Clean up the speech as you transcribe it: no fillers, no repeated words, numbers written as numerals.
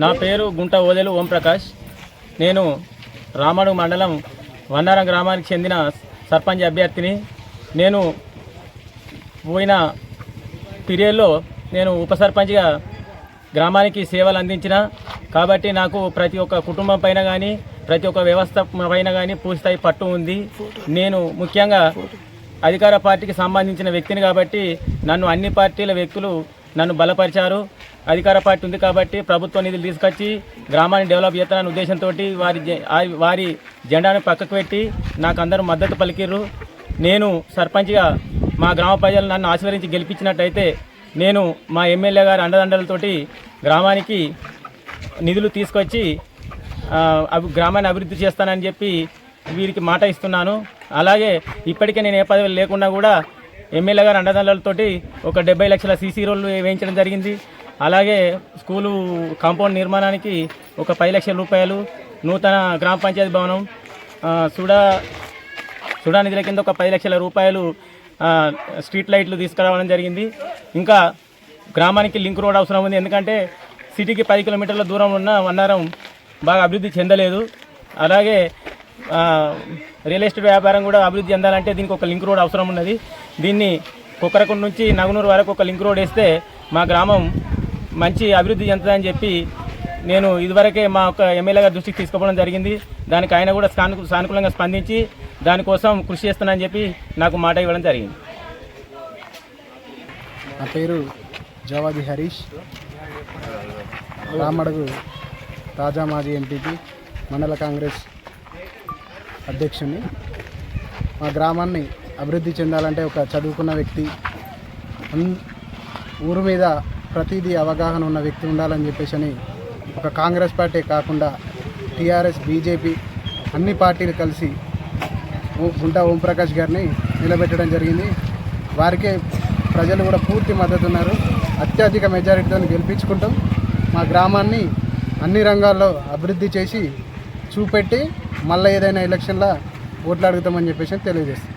నా పేరు గుంట ఓదెలు ఓంప్రకాష్. నేను రామడు మండలం వన్నారం గ్రామానికి చెందిన సర్పంచ్ అభ్యర్థిని. నేను పోయిన పీరియడ్లో నేను ఉప సర్పంచ్గా గ్రామానికి సేవలు అందించిన కాబట్టి నాకు ప్రతి ఒక్క కుటుంబం పైన కానీ ప్రతి ఒక్క వ్యవస్థ పైన కానీ పూర్తిస్థాయి పట్టు ఉంది. నేను ముఖ్యంగా అధికార పార్టీకి సంబంధించిన వ్యక్తిని కాబట్టి నన్ను అన్ని పార్టీల వ్యక్తులు నన్ను బలపరిచారు. అధికార పార్టీ ఉంది కాబట్టి ప్రభుత్వ నిధులు తీసుకొచ్చి గ్రామాన్ని డెవలప్ చేస్తానన్న ఉద్దేశంతో వారి జెండాను పక్కకు పెట్టి నాకు అందరూ మద్దతు పలికిర్రు. నేను సర్పంచ్గా మా గ్రామ ప్రజలు నన్ను ఆశీర్వదించి గెలిపించినట్టయితే నేను మా ఎమ్మెల్యే గారి అండదండలతోటి గ్రామానికి నిధులు తీసుకొచ్చి గ్రామాన్ని అభివృద్ధి చేస్తానని చెప్పి వీరికి మాట ఇస్తున్నాను. అలాగే ఇప్పటికే నేను ఏ పదవి లేకుండా కూడా ఎమ్మెల్యే గారి అండదండలతోటి ఒక 70 లక్షల సీసీ రోడ్లు వేయించడం జరిగింది. అలాగే స్కూలు కాంపౌండ్ నిర్మాణానికి ఒక 10 లక్షల రూపాయలు, నూతన గ్రామ పంచాయతీ భవనం సుడా నిధుల కింద ఒక 10 లక్షల రూపాయలు స్ట్రీట్ లైట్లు తీసుకురావడం జరిగింది. ఇంకా గ్రామానికి లింక్ రోడ్ అవసరం ఉంది. ఎందుకంటే సిటీకి 10 కిలోమీటర్ల దూరం ఉన్న వన్నారం బాగా అభివృద్ధి చెందలేదు. అలాగే రియల్ ఎస్టేట్ వ్యాపారం కూడా అభివృద్ధి చెందాలంటే దీనికి ఒక లింక్ రోడ్ అవసరం ఉన్నది. దీన్ని కుక్కరకొండ నుంచి నగునూరు వరకు ఒక లింక్ రోడ్ వేస్తే మా గ్రామం మంచి అభివృద్ధి చెందుతుందని చెప్పి నేను ఇదివరకే మా యొక్క ఎమ్మెల్యే గారి దృష్టికి తీసుకుపోవడం జరిగింది. దానికి ఆయన కూడా సానుకూలంగా స్పందించి దానికోసం కృషి చేస్తానని చెప్పి నాకు మాట ఇవ్వడం జరిగింది. నా పేరు జవాది హరీష్, రామడుగు తాజా మాజీ ఎంపీపీ, మండల కాంగ్రెస్ అధ్యక్షుని. మా గ్రామాన్ని అభివృద్ధి చెందాలంటే ఒక చదువుకున్న వ్యక్తి, ఊరు మీద ప్రతిదీ అవగాహన ఉన్న వ్యక్తి ఉండాలని చెప్పేసి ఒక కాంగ్రెస్ పార్టీ కాకుండా టీఆర్ఎస్, బీజేపీ అన్ని పార్టీలు కలిసి గుంట ఓంప్రకాష్ గారిని నిలబెట్టడం జరిగింది. వారికే ప్రజలు కూడా పూర్తి మద్దతు ఉన్నారు. అత్యధిక మెజారిటీతో గెలిపించుకుంటాం. మా గ్రామాన్ని అన్ని రంగాల్లో అభివృద్ధి చేసి చూపెట్టి మళ్ళీ ఏదైనా ఎలక్షన్లో ఓట్లు అడుగుతామని చెప్పేసి తెలియజేస్తాం.